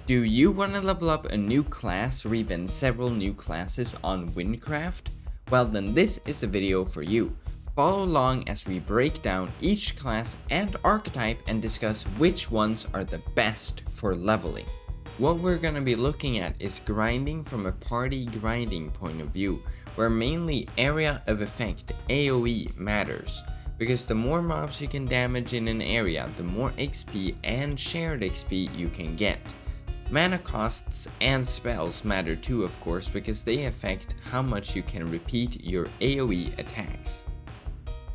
Do you want to level up a new class or even several new classes on Windcraft? Well then this is the video for you. Follow along as we break down each class and archetype and discuss which ones are the best for leveling. What we're going to be looking at is grinding from a party grinding point of view, where mainly area of effect AoE matters. Because the more mobs you can damage in an area, the more XP and shared XP you can get. Mana costs and spells matter too, of course, because they affect how much you can repeat your AoE attacks.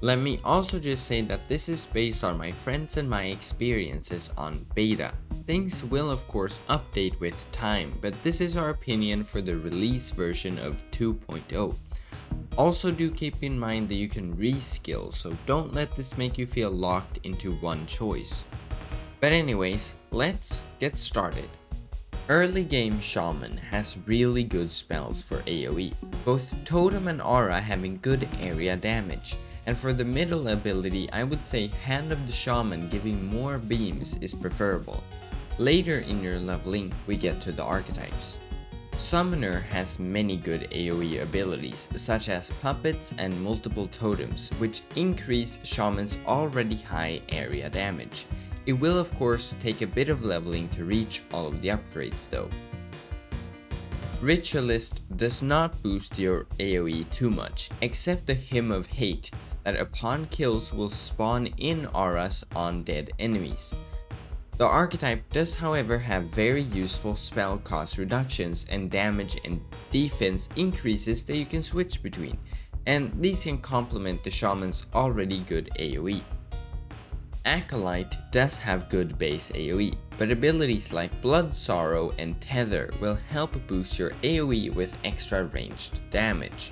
Let me also just say that this is based on my friends and my experiences on beta. Things will of course update with time, but this is our opinion for the release version of 2.0. Also do keep in mind that you can reskill, so don't let this make you feel locked into one choice. But anyways, let's get started. Early game Shaman has really good spells for AoE, both Totem and Aura having good area damage, and for the middle ability I would say Hand of the Shaman giving more beams is preferable. Later in your leveling we get to the archetypes. Summoner has many good AoE abilities such as Puppets and multiple totems, which increase Shaman's already high area damage. It will of course take a bit of leveling to reach all of the upgrades though. Ritualist does not boost your AoE too much, except the Hymn of Hate that upon kills will spawn in auras on dead enemies. The archetype does however have very useful spell cost reductions and damage and defense increases that you can switch between, and these can complement the Shaman's already good AoE. Acolyte does have good base AoE, but abilities like Blood Sorrow and Tether will help boost your AoE with extra ranged damage.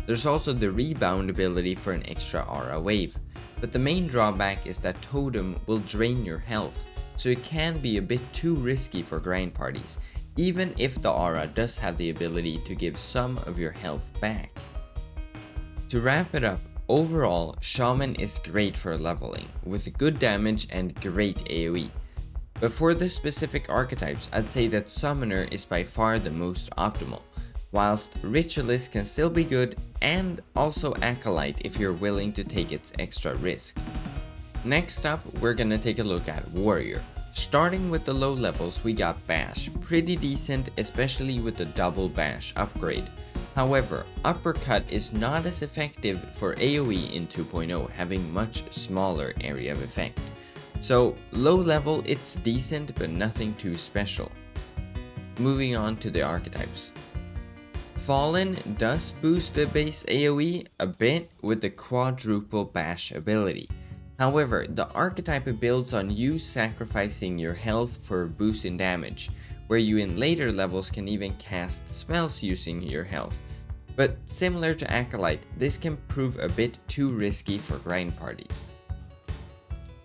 There's also the Rebound ability for an extra aura wave, but the main drawback is that Totem will drain your health, so it can be a bit too risky for grind parties, even if the aura does have the ability to give some of your health back. To wrap it up, overall, Shaman is great for leveling, with good damage and great AoE. But for the specific archetypes, I'd say that Summoner is by far the most optimal, whilst Ritualist can still be good, and also Acolyte if you're willing to take its extra risk. Next up, we're gonna take a look at Warrior. Starting with the low levels, we got Bash, pretty decent, especially with the double Bash upgrade. However, Uppercut is not as effective for AoE in 2.0, having much smaller area of effect. So low level it's decent but nothing too special. Moving on to the archetypes. Fallen does boost the base AoE a bit with the quadruple bash ability. However, the archetype builds on you sacrificing your health for a boost in damage, where you in later levels can even cast spells using your health. But similar to Acolyte, this can prove a bit too risky for grind parties.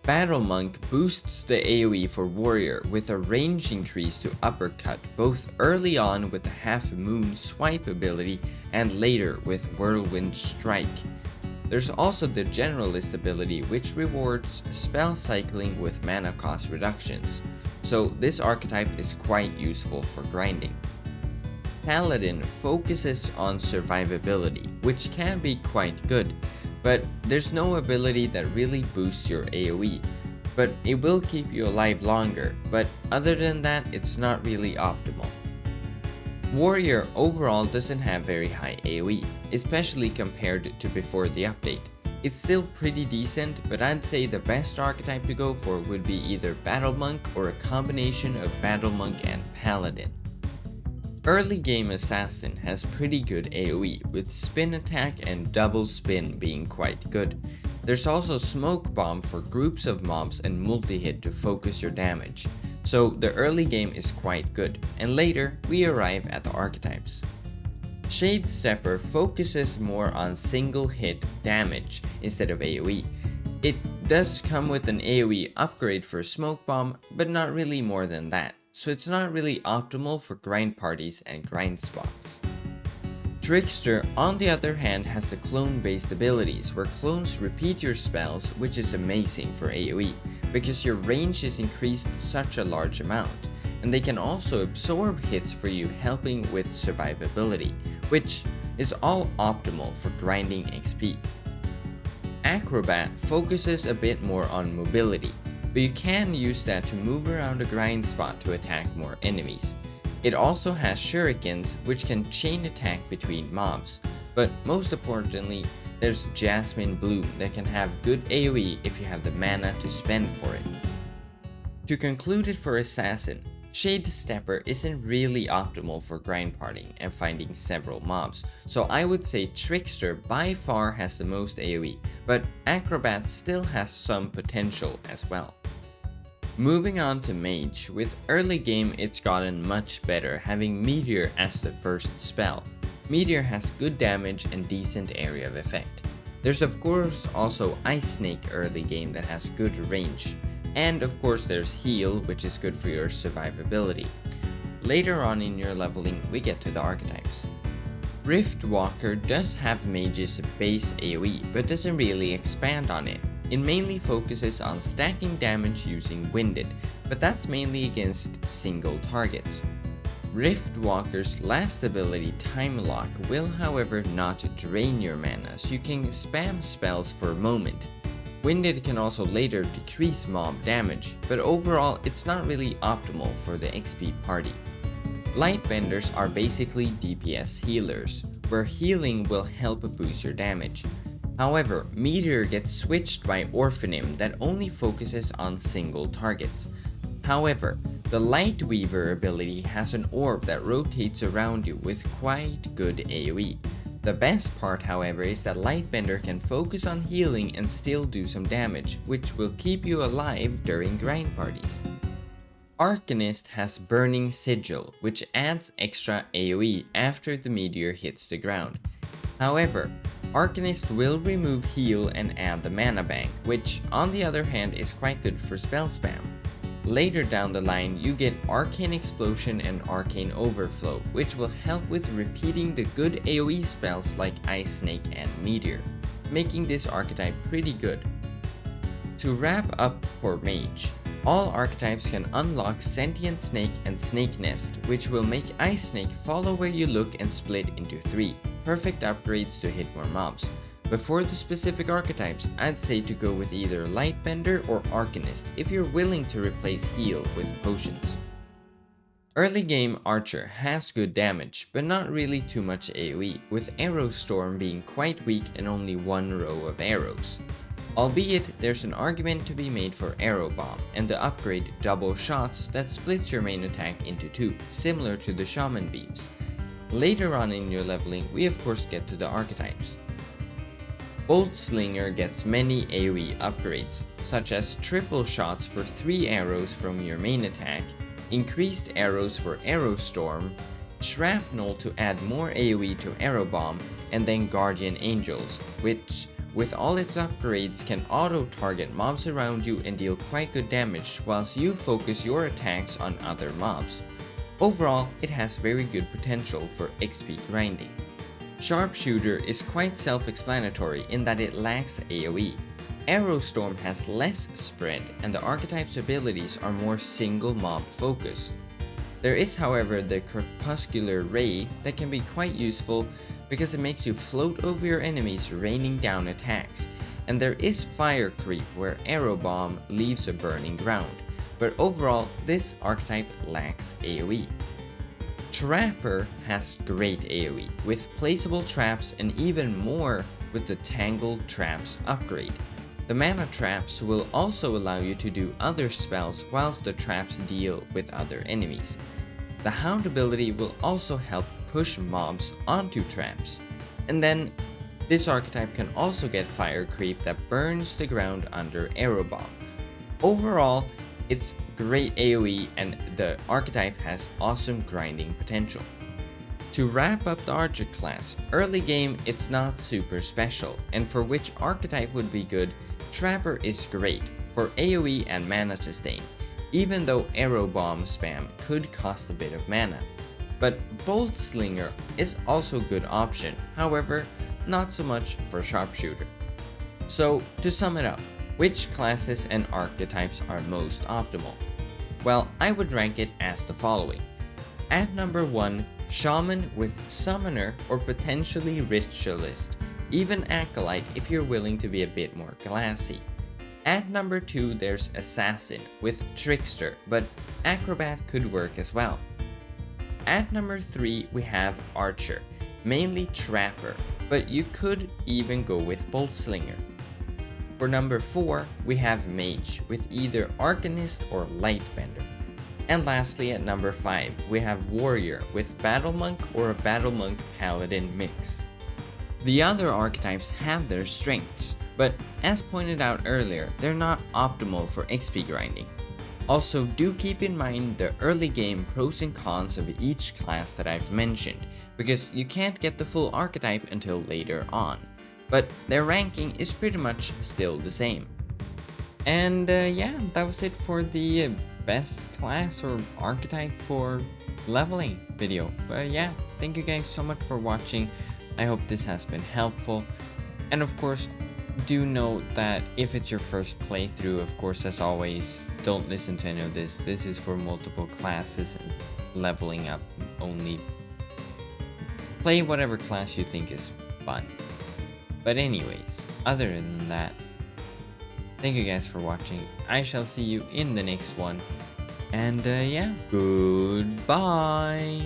Battle Monk boosts the AoE for Warrior with a range increase to Uppercut, both early on with the Half Moon Swipe ability and later with Whirlwind Strike. There's also the Generalist ability, which rewards spell cycling with mana cost reductions, so this archetype is quite useful for grinding. Paladin focuses on survivability, which can be quite good, but there's no ability that really boosts your AoE, but it will keep you alive longer, but other than that it's not really optimal. Warrior overall doesn't have very high AoE, especially compared to before the update. It's still pretty decent, but I'd say the best archetype to go for would be either Battle Monk or a combination of Battle Monk and Paladin. Early game Assassin has pretty good AoE, with spin attack and double spin being quite good. There's also Smoke Bomb for groups of mobs and multi-hit to focus your damage. So the early game is quite good, and later we arrive at the archetypes. Shadestepper focuses more on single hit damage instead of AoE. It does come with an AoE upgrade for Smoke Bomb, but not really more than that, so it's not really optimal for grind parties and grind spots. Trickster, on the other hand, has the clone-based abilities, where clones repeat your spells, which is amazing for AoE, because your range is increased such a large amount, and they can also absorb hits for you, helping with survivability, which is all optimal for grinding XP. Acrobat focuses a bit more on mobility, but you can use that to move around a grind spot to attack more enemies. It also has shurikens, which can chain attack between mobs, but most importantly, there's Jasmine Bloom that can have good AoE if you have the mana to spend for it. To conclude it for Assassin, Shadestepper isn't really optimal for grind partying and finding several mobs, so I would say Trickster by far has the most AoE, but Acrobat still has some potential as well. Moving on to Mage, with early game it's gotten much better, having Meteor as the first spell. Meteor has good damage and decent area of effect. There's of course also Ice Snake early game that has good range. And of course there's Heal, which is good for your survivability. Later on in your leveling, we get to the archetypes. Riftwalker does have Mage's base AoE, but doesn't really expand on it. It mainly focuses on stacking damage using Winded, but that's mainly against single targets. Riftwalker's last ability, Time Lock, will however not drain your mana, so you can spam spells for a moment. Winded can also later decrease mob damage, but overall it's not really optimal for the XP party. Lightbenders are basically DPS healers, where healing will help boost your damage. However, Meteor gets switched by Orphanim that only focuses on single targets. However, the Lightweaver ability has an orb that rotates around you with quite good AoE. The best part, however, is that Lightbender can focus on healing and still do some damage, which will keep you alive during grind parties. Arcanist has Burning Sigil, which adds extra AoE after the meteor hits the ground. However, Arcanist will remove heal and add the mana bank, which on the other hand is quite good for spell spam. Later down the line, you get Arcane Explosion and Arcane Overflow, which will help with repeating the good AoE spells like Ice Snake and Meteor, making this archetype pretty good. To wrap up for Mage, all archetypes can unlock Sentient Snake and Snake Nest, which will make Ice Snake follow where you look and split into 3, perfect upgrades to hit more mobs. But for the specific archetypes, I'd say to go with either Lightbender or Arcanist if you're willing to replace heal with potions. Early game Archer has good damage, but not really too much AoE, with Arrow Storm being quite weak and only one row of arrows. Albeit, there's an argument to be made for Arrow Bomb and the upgrade Double Shots that splits your main attack into 2, similar to the Shaman beams. Later on in your leveling, we of course get to the archetypes. Boltslinger gets many AoE upgrades, such as triple shots for 3 arrows from your main attack, increased arrows for Arrow Storm, shrapnel to add more AoE to Arrow Bomb, and then Guardian Angels, which with all its upgrades can auto-target mobs around you and deal quite good damage whilst you focus your attacks on other mobs. Overall, it has very good potential for XP grinding. Sharpshooter is quite self-explanatory in that it lacks AoE. Arrow Storm has less spread and the archetype's abilities are more single mob focused. There is however the Crepuscular Ray that can be quite useful because it makes you float over your enemies raining down attacks, and there is Fire Creep where Arrow Bomb leaves a burning ground, but overall this archetype lacks AoE. Trapper has great AoE, with placeable traps and even more with the Tangled Traps upgrade. The mana traps will also allow you to do other spells whilst the traps deal with other enemies. The Hound ability will also help push mobs onto traps. And then, this archetype can also get Fire Creep that burns the ground under Arrow Bomb. Overall, it's great AoE and the archetype has awesome grinding potential. To wrap up the Archer class, early game it's not super special, and for which archetype would be good, Trapper is great for AoE and mana sustain, even though Arrow Bomb spam could cost a bit of mana. But Boltslinger is also a good option, however, not so much for Sharpshooter. So to sum it up, which classes and archetypes are most optimal? Well, I would rank it as the following. At number 1, Shaman with Summoner or potentially Ritualist, even Acolyte if you're willing to be a bit more classy. At number 2, there's Assassin with Trickster, but Acrobat could work as well. At number 3, we have Archer, mainly Trapper, but you could even go with Boltslinger. For number 4, we have Mage with either Arcanist or Lightbender. And lastly, at number 5, we have Warrior with Battle Monk or a Battle Monk Paladin mix. The other archetypes have their strengths, but as pointed out earlier, they're not optimal for XP grinding. Also, do keep in mind the early game pros and cons of each class that I've mentioned, because you can't get the full archetype until later on, but their ranking is pretty much still the same. And yeah, that was it for the best class or archetype for leveling video. But yeah, thank you guys so much for watching. I hope this has been helpful. And of course, do note that if it's your first playthrough, of course, as always, don't listen to any of this. This is for multiple classes and leveling up only. Play whatever class you think is fun. But anyways, other than that, thank you guys for watching. I shall see you in the next one. And yeah, goodbye.